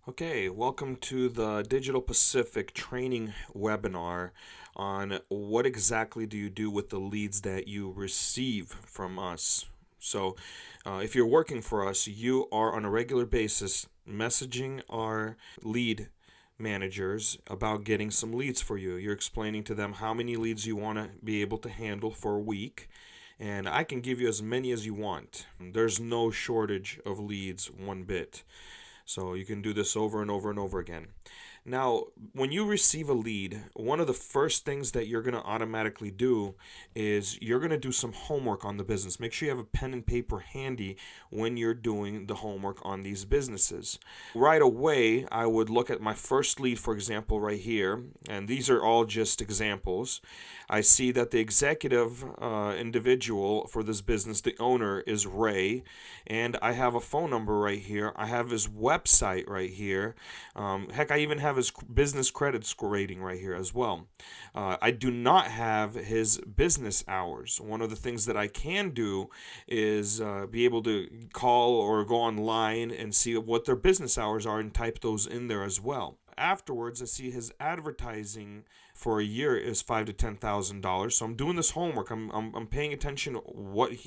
Okay, welcome to the Digital Pacific training webinar on what exactly do you do with the leads that you receive from us. So, if you're working for us, you are on a regular basis messaging our lead managers about getting some leads for you. You're explaining to them how many leads you want to be able to handle for a week. And I can give you as many as you want. There's no shortage of leads one bit. So you can do this over and over and over again. Now, when you receive a lead, one of the first things that you're going to automatically do is you're going to do some homework on the business. Make sure you have a pen and paper handy when you're doing the homework on these businesses. Right away, I would look at my first lead, for example, right here, and these are all just examples. I see that the executive individual for this business, the owner, is Ray, and I have a phone number right here. I have his website right here. Heck, I even have his business credit score rating right here as well. I do not have his business hours. One of the things that I can do is be able to call or go online and see what their business hours are and type those in there as well. Afterwards, I see his advertising for a year is $5,000 to $10,000. So I'm doing this homework. I'm paying attention.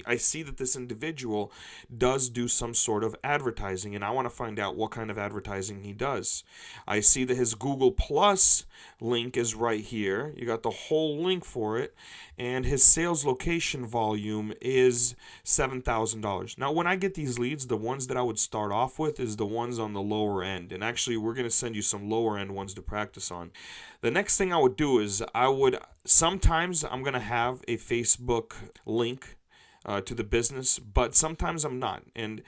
I see that this individual does do some sort of advertising, and I want to find out what kind of advertising he does. I see that his Google Plus link is right here. You got the whole link for it, and his sales location volume is $7,000. Now, when I get these leads, the ones that I would start off with is the ones on the lower end, and actually, we're going to send you some lower end ones to practice on. The next thing I would do is sometimes I'm going to have a Facebook link to the business, but sometimes I'm not. And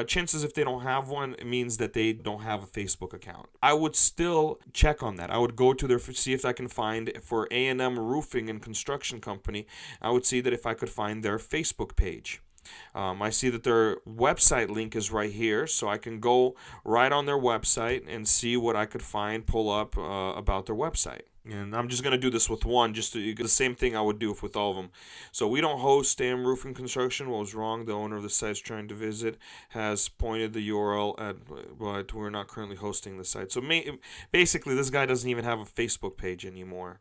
chances if they don't have one, it means that they don't have a Facebook account. I would still check on that. I would go to see if I can find for A&M Roofing and Construction Company. I would see that if I could find their Facebook page. I see that their website link is right here, so I can go right on their website and see what I could find, pull up about their website. And I'm just going to do this with one, just to the same thing I would do with all of them. So we don't host AM Roofing Construction. What was wrong? The owner of the site is trying to visit, has pointed the URL at, but we're not currently hosting the site. So basically, this guy doesn't even have a Facebook page anymore.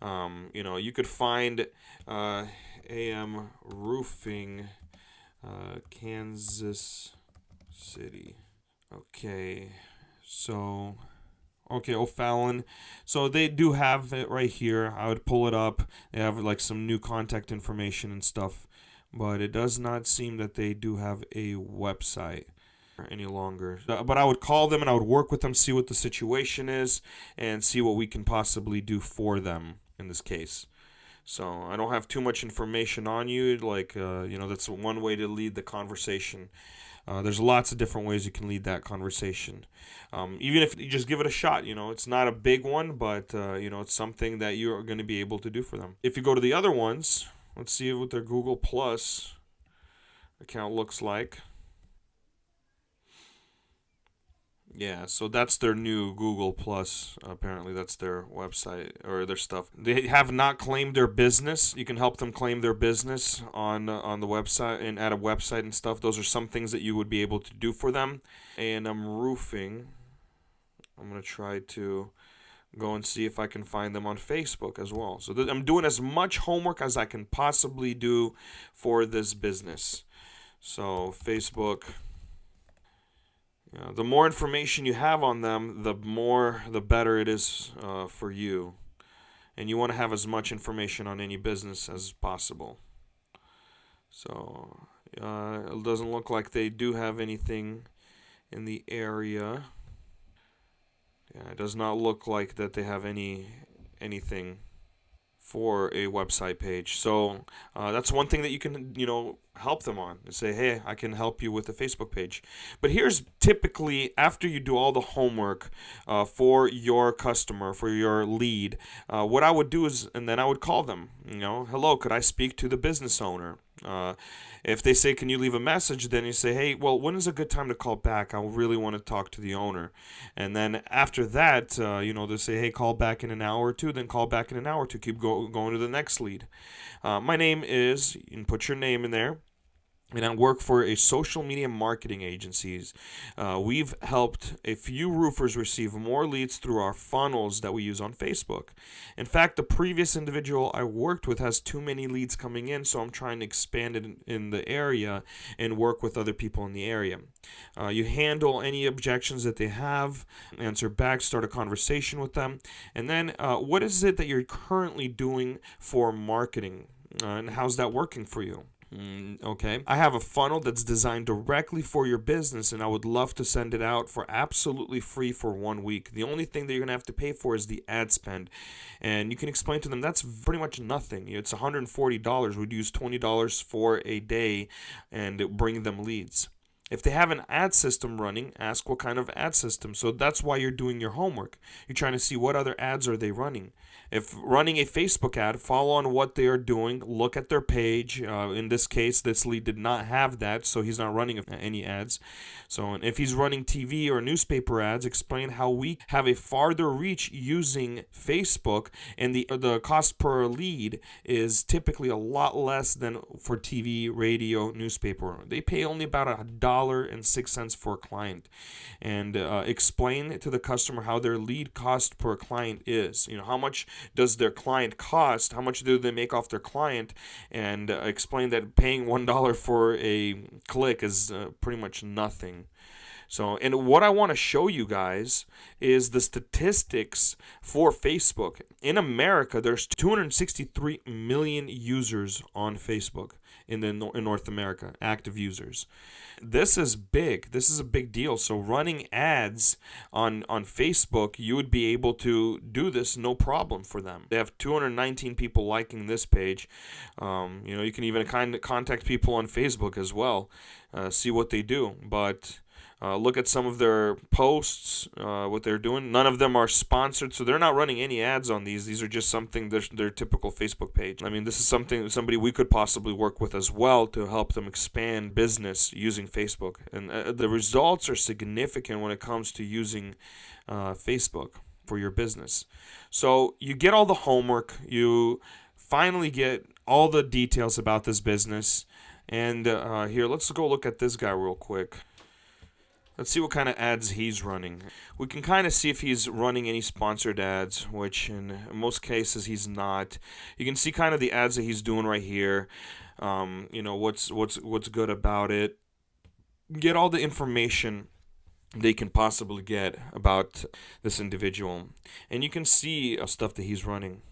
You could find AM Roofing Kansas City. Okay, O'Fallon. So they do have it right here. I would pull it up. They have like some new contact information and stuff, but it does not seem that they do have a website any longer. But I would call them and I would work with them, see what the situation is, and see what we can possibly do for them in this case. So I don't have too much information on you. That's one way to lead the conversation. There's lots of different ways you can lead that conversation. Even if you just give it a shot, it's not a big one, but, it's something that you're going to be able to do for them. If you go to the other ones, let's see what their Google Plus account looks like. Yeah, so that's their new Google Plus. Apparently, that's their website or their stuff. They have not claimed their business. You can help them claim their business on the website and add a website and stuff. Those are some things that you would be able to do for them. And I'm roofing. I'm gonna try to go and see if I can find them on Facebook as well. So I'm doing as much homework as I can possibly do for this business. So Facebook. The more information you have on them, the better it is for you. And you want to have as much information on any business as possible. So it doesn't look like they do have anything in the area. Yeah, it does not look like that they have anything for a website page. So that's one thing that you can, help them on. Say, hey, I can help you with a Facebook page. But here's typically after you do all the homework for your customer, for your lead, what I would do is, and then I would call them. Hello, could I speak to the business owner? If they say, can you leave a message, then you say, hey, well, when is a good time to call back? I really want to talk to the owner. And then after that, they say, hey, call back in an hour or two, then call back in an hour or two. Keep going to the next lead. My name is, you can put your name in there. and I work for a social media marketing agencies. We've helped a few roofers receive more leads through our funnels that we use on Facebook. In fact, the previous individual I worked with has too many leads coming in, so I'm trying to expand it in the area and work with other people in the area. You handle any objections that they have, answer back, start a conversation with them, and then what is it that you're currently doing for marketing, and how's that working for you? Okay. I have a funnel that's designed directly for your business, and I would love to send it out for absolutely free for 1 week. The only thing that you're going to have to pay for is the ad spend. And you can explain to them that's pretty much nothing. It's $140. We'd use $20 for a day and bring them leads. If they have an ad system running, ask what kind of ad system. So that's why you're doing your homework. You're trying to see what other ads are they running. If running a Facebook ad, follow on what they are doing. Look at their page. In this case, this lead did not have that, so he's not running any ads. So if he's running TV or newspaper ads, explain how we have a farther reach using Facebook, and the cost per lead is typically a lot less than for TV, radio, newspaper. They pay only about $1.06 for a client, and explain to the customer how their lead cost per client is. How much does their client cost? How much do they make off their client? And explain that paying $1 for a click is pretty much nothing. So, and what I want to show you guys is the statistics for Facebook. In America, there's 263 million users on Facebook in North America, active users. This is big. This is a big deal. So running ads on Facebook, you would be able to do this no problem for them. They have 219 people liking this page. You can even kind of contact people on Facebook as well, see what they do. But look at some of their posts, what they're doing. None of them are sponsored, so they're not running any ads on these. These are just something, their typical Facebook page. I mean, this is somebody we could possibly work with as well to help them expand business using Facebook. And the results are significant when it comes to using Facebook for your business. So you get all the homework. You finally get all the details about this business. And here, let's go look at this guy real quick. Let's see what kind of ads he's running. We can kind of see if he's running any sponsored ads, which in most cases he's not. You can see kind of the ads that he's doing right here. What's good about it. Get all the information they can possibly get about this individual, and you can see stuff that he's running.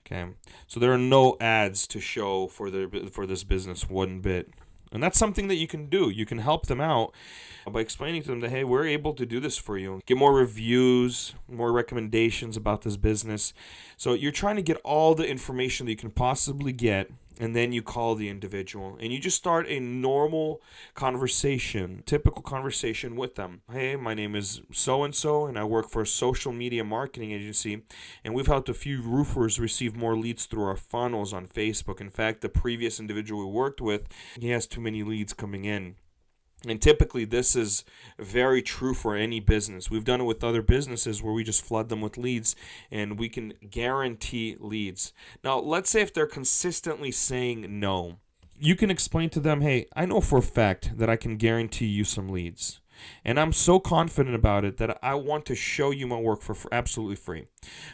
Okay, so there are no ads to show for this business one bit. And that's something that you can do. You can help them out by explaining to them that, hey, we're able to do this for you. Get more reviews, more recommendations about this business. So you're trying to get all the information that you can possibly get, and then you call the individual. And you just start a normal conversation, typical conversation with them. Hey, my name is so-and-so, and I work for a social media marketing agency, and we've helped a few roofers receive more leads through our funnels on Facebook. In fact, the previous individual we worked with, he has too many leads coming in. And typically this is very true for any business. We've done it with other businesses where we just flood them with leads and we can guarantee leads. Now, let's say if they're consistently saying no, you can explain to them, hey, I know for a fact that I can guarantee you some leads. And I'm so confident about it that I want to show you my work for absolutely free.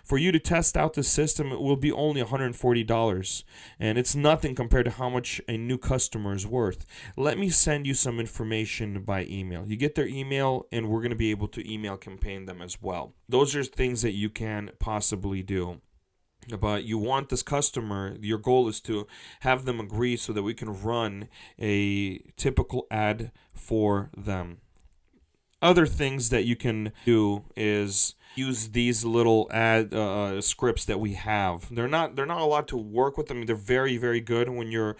For you to test out the system, it will be only $140. And it's nothing compared to how much a new customer is worth. Let me send you some information by email. You get their email, and we're going to be able to email campaign them as well. Those are things that you can possibly do. But you want this customer, your goal is to have them agree so that we can run a typical ad for them. Other things that you can do is use these little ad scripts that we have. They're not allowed to work with them. I mean, they're very, very good when you're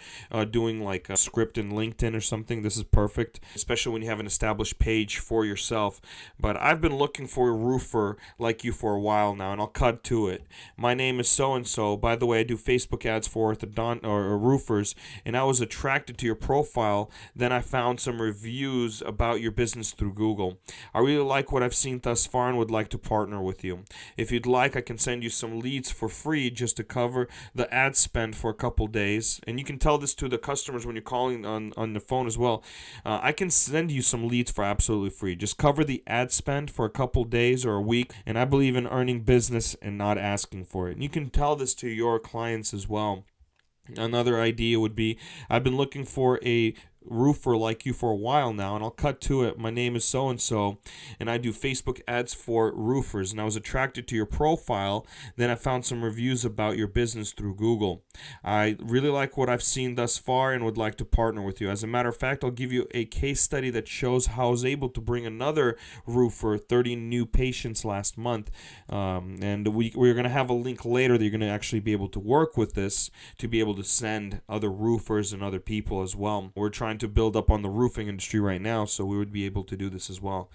doing like a script in LinkedIn or something. This is perfect, especially when you have an established page for yourself. But I've been looking for a roofer like you for a while now, and I'll cut to it. My name is so-and-so. By the way, I do Facebook ads for roofers, and I was attracted to your profile. Then I found some reviews about your business through Google. I really like what I've seen thus far and would like to partner partner with you. If you'd like, I can send you some leads for free just to cover the ad spend for a couple days. And you can tell this to the customers when you're calling on the phone as well. I can send you some leads for absolutely free. Just cover the ad spend for a couple days or a week. And I believe in earning business and not asking for it. And you can tell this to your clients as well. Another idea would be, I've been looking for a roofer like you for a while now, and I'll cut to it. My name is so and so, and I do Facebook ads for roofers, and I was attracted to your profile. Then I found some reviews about your business through Google. I really like what I've seen thus far and would like to partner with you. As a matter of fact, I'll give you a case study that shows how I was able to bring another roofer 30 new patients last month, and we're going to have a link later that you're going to actually be able to work with this to be able to send other roofers and other people as well. We're trying to build up on the roofing industry right now, so we would be able to do this as well.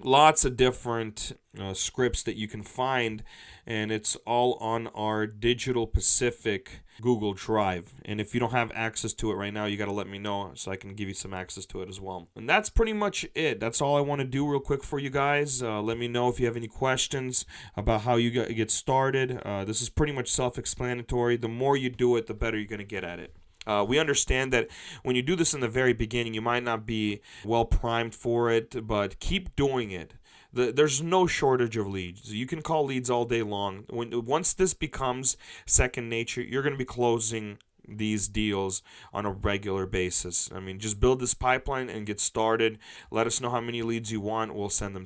Lots of different scripts that you can find, and it's all on our Digital Pacific Google Drive. And if you don't have access to it right now, you got to let me know so I can give you some access to it as well. And that's pretty much it. That's all I want to do real quick for you guys. Let me know if you have any questions about how you get started. This is pretty much self-explanatory. The more you do it, the better you're going to get at it. We understand that when you do this in the very beginning, you might not be well primed for it, but keep doing it. There's no shortage of leads. You can call leads all day long. Once this becomes second nature, you're going to be closing these deals on a regular basis. I mean, just build this pipeline and get started. Let us know how many leads you want. We'll send them